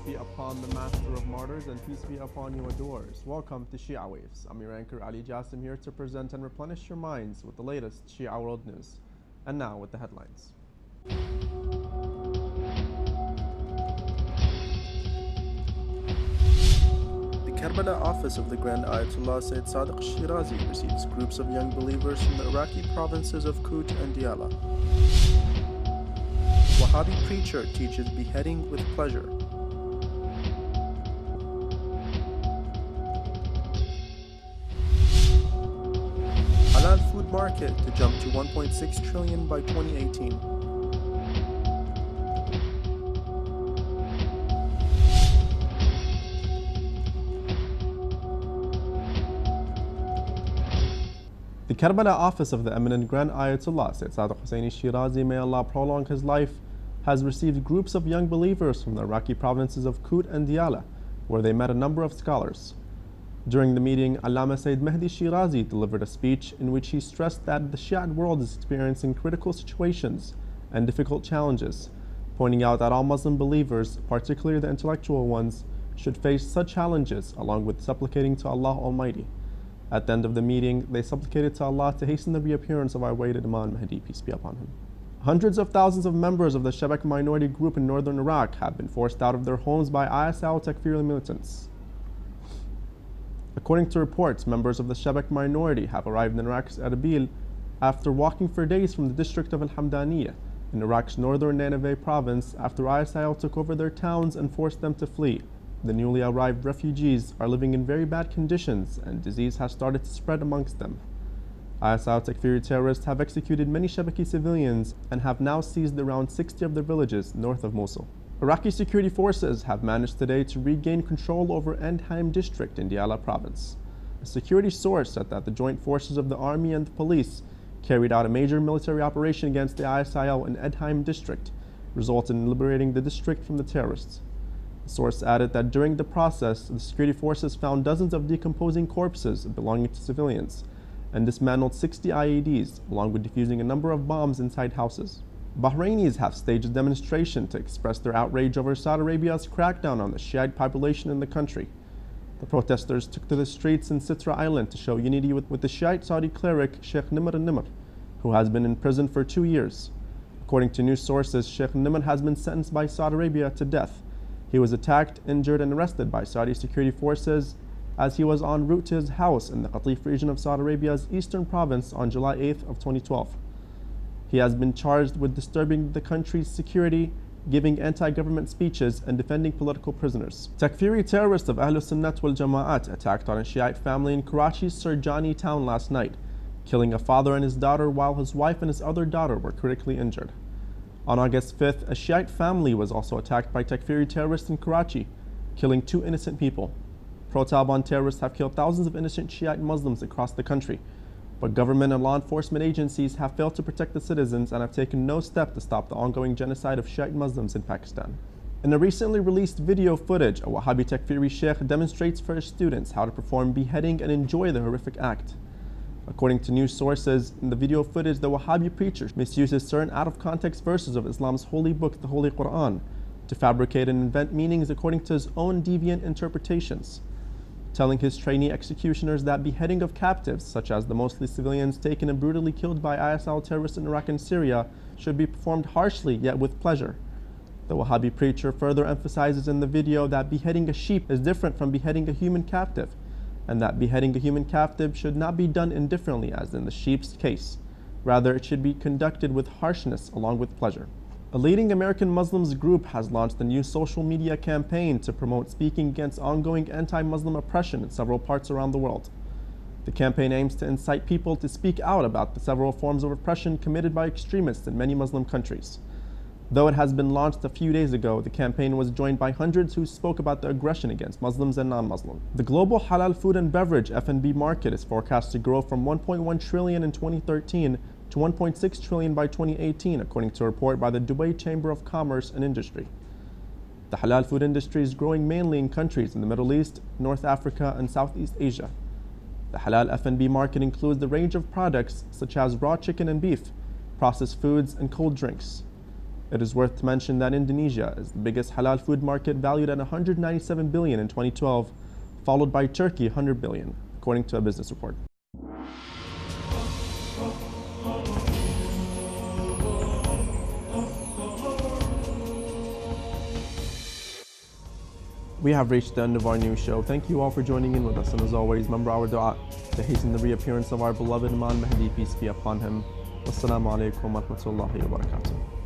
be upon the Master of Martyrs, and peace be upon you adorers. Welcome to Shia Waves. I'm your anchor Ali Jassim, here to present and replenish your minds with the latest Shia world news. And now with the headlines. The Karbala office of the Grand Ayatollah Sayyid Sadiq Shirazi receives groups of young believers from the Iraqi provinces of Kut and Diyala. Wahhabi preacher teaches beheading with pleasure. Halal food market to jump to 1.6 trillion by 2018. The Karbala office of the eminent Grand Ayatollah Sayyid Sadiq Hussein Shirazi, may Allah prolong his life, has received groups of young believers from the Iraqi provinces of Kut and Diyala, where they met a number of scholars. During the meeting, Allama Sayyid Mahdi Shirazi delivered a speech in which he stressed that the Shiite world is experiencing critical situations and difficult challenges, pointing out that all Muslim believers, particularly the intellectual ones, should face such challenges along with supplicating to Allah Almighty. At the end of the meeting, they supplicated to Allah to hasten the reappearance of our awaited Imam Mahdi, peace be upon him. Hundreds of thousands of members of the Sha'ban minority group in northern Iraq have been forced out of their homes by ISIL Takfiri militants. According to reports, members of the Sha'ban minority have arrived in Iraq's Erbil after walking for days from the district of Al-Hamdaniyah in Iraq's northern Nineveh province after ISIL took over their towns and forced them to flee. The newly arrived refugees are living in very bad conditions, and disease has started to spread amongst them. ISIL Takfiri terrorists have executed many Shabaki civilians and have now seized around 60 of their villages north of Mosul. Iraqi security forces have managed today to regain control over Endheim district in Diyala province. A security source said that the joint forces of the army and the police carried out a major military operation against the ISIL in Endheim district, resulting in liberating the district from the terrorists. The source added that during the process, the security forces found dozens of decomposing corpses belonging to civilians and dismantled 60 IEDs, along with defusing a number of bombs inside houses. Bahrainis have staged a demonstration to express their outrage over Saudi Arabia's crackdown on the Shiite population in the country. The protesters took to the streets in Sitra Island to show unity with the Shiite Saudi cleric Sheikh Nimr al-Nimr, who has been in prison for 2 years. According to news sources, Sheikh Nimr has been sentenced by Saudi Arabia to death. He was attacked, injured, and arrested by Saudi security forces as he was en route to his house in the Qatif region of Saudi Arabia's eastern province on July 8th of 2012. He has been charged with disturbing the country's security, giving anti-government speeches, and defending political prisoners. Takfiri terrorists of Ahlus Sunnat wal Jama'at attacked on a Shiite family in Karachi's Surjani town last night, killing a father and his daughter while his wife and his other daughter were critically injured. On August 5th, a Shiite family was also attacked by Takfiri terrorists in Karachi, killing 2 innocent people. Pro-Taliban terrorists have killed thousands of innocent Shiite Muslims across the country, but government and law enforcement agencies have failed to protect the citizens and have taken no step to stop the ongoing genocide of Shiite Muslims in Pakistan. In a recently released video footage, a Wahhabi Takfiri sheikh demonstrates for his students how to perform beheading and enjoy the horrific act. According to news sources, in the video footage, the Wahhabi preacher misuses certain out-of-context verses of Islam's holy book, the Holy Quran, to fabricate and invent meanings according to his own deviant interpretations, telling his trainee executioners that beheading of captives, such as the mostly civilians taken and brutally killed by ISIL terrorists in Iraq and Syria, should be performed harshly yet with pleasure. The Wahhabi preacher further emphasizes in the video that beheading a sheep is different from beheading a human captive, and that beheading a human captive should not be done indifferently as in the sheep's case. Rather, it should be conducted with harshness along with pleasure. A leading American Muslims group has launched a new social media campaign to promote speaking against ongoing anti-Muslim oppression in several parts around the world. The campaign aims to incite people to speak out about the several forms of oppression committed by extremists in many Muslim countries. Though it has been launched a few days ago, the campaign was joined by hundreds who spoke about the aggression against Muslims and non-Muslims. The global halal food and beverage F&B market is forecast to grow from 1.1 trillion in 2013 to 1.6 trillion by 2018, according to a report by the Dubai Chamber of Commerce and Industry. The halal food industry is growing mainly in countries in the Middle East, North Africa, and Southeast Asia. The halal F&B market includes the range of products such as raw chicken and beef, processed foods, and cold drinks. It is worth to mention that Indonesia is the biggest halal food market, valued at 197 billion in 2012, followed by Turkey, 100 billion, according to a business report. We have reached the end of our new show. Thank you all for joining in with us, and as always, remember our dua to hasten the reappearance of our beloved Imam Mahdi, peace be upon him. Wassalamu alaikum wa rahmatullahi wa barakatuh.